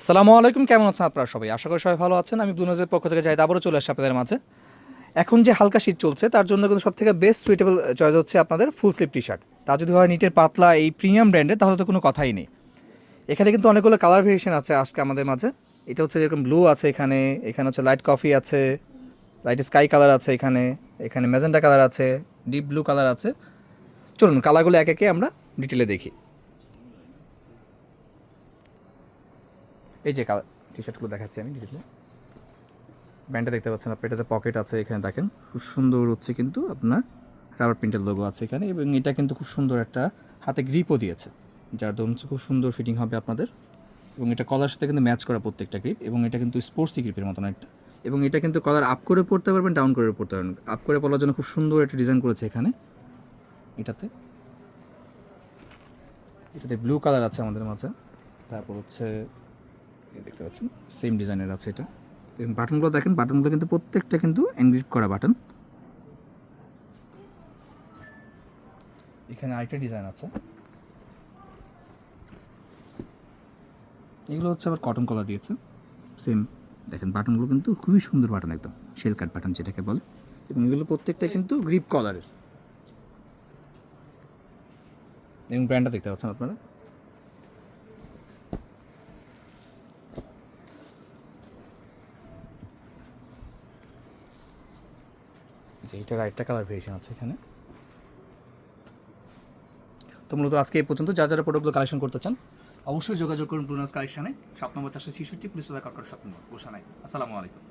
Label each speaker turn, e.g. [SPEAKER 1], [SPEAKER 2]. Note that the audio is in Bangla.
[SPEAKER 1] আসসালামু আলাইকুম, কেমন আছেন আপনারা সবাই? আশা করি সবাই ভালো আছেন। আমি ব্লু নোজের পক্ষ থেকে জাহিদ আবারও চলে আসছি আপনাদের মাঝে। এখন যে হালকা শীত চলছে তার জন্য কিন্তু সবথেকে বেস্ট সুইটেবল চয়েস হচ্ছে আপনাদের ফুল স্লিভ টি শার্ট। তা যদি হয় নিটের পাতলা এই প্রিমিয়াম ব্র্যান্ডের, তাহলে তো কোনো কথাই নেই। এখানে কিন্তু অনেকগুলো কালার ভেরিয়েশন আছে আজকে আমাদের মাঝে। এটা হচ্ছে যেরকম ব্লু আছে, এখানে এখানে হচ্ছে লাইট কফি আছে, লাইট স্কাই কালার আছে, এখানে এখানে ম্যাজেন্টা কালার আছে, ডিপ ব্লু কালার আছে। চলুন কালারগুলো এক একে আমরা ডিটেলে দেখি। এই যে কালার টি শার্টগুলো দেখাচ্ছি আমি ডিটেলে। ব্যান্ডটা দেখতে পাচ্ছেন আপনি, এটাতে পকেট আছে, এখানে দেখেন খুব সুন্দর হচ্ছে কিন্তু আপনার রাবার প্রিন্টের লোগো আছে এখানে, এবং এটা কিন্তু খুব সুন্দর একটা হাতে গ্রিপও দিয়েছে, যার দরুন হচ্ছে খুব সুন্দর ফিটিং হবে আপনাদের। এবং এটা কলার সাথে কিন্তু ম্যাচ করা প্রত্যেকটা গ্রিপ, এবং এটা কিন্তু স্পোর্টসি গ্রিপের মতন একটা। এবং এটা কিন্তু কলার আপ করে পড়তে পারবেন, ডাউন করে পড়তে পারবেন। আপ করে পড়ার জন্য খুব সুন্দর একটা ডিজাইন করেছে এখানে। এটাতে এটাতে ব্লু কালার আছে আমাদের মাঝে। তারপর হচ্ছে দেখতে পাচ্ছেন সেম ডিজাইনের আছে এটা। বাটনগুলো দেখেন, বাটনগুলো কিন্তু প্রত্যেকটা কিন্তু এনগ্রিপ করা বাটন। এখানে আরেকটা ডিজাইন আছে, এগুলো হচ্ছে আবার কটন কলার দিয়েছে সেম। দেখেন বাটনগুলো কিন্তু খুবই সুন্দর বাটন, একদম শেল কাট বাটন যেটাকে বলে। এবং এগুলো প্রত্যেকটা কিন্তু গ্রিপ কলারের। এবং ব্র্যান্ডটা দেখতে পাচ্ছেন আপনারা। যে এটার আরেকটা কালার ভেরিয়েশন আছে এখানে। তো মূলত আজকে এই পর্যন্ত। যারা প্রোডাক্টগুলো কালেকশন করতে চান অবশ্যই যোগাযোগ করুন ব্লু নোজ কালেকশনে। শপ নম্বর 466 পুলিশ কর্কট স্বপ্ন গোসানায়। আসসালামু আলাইকুম।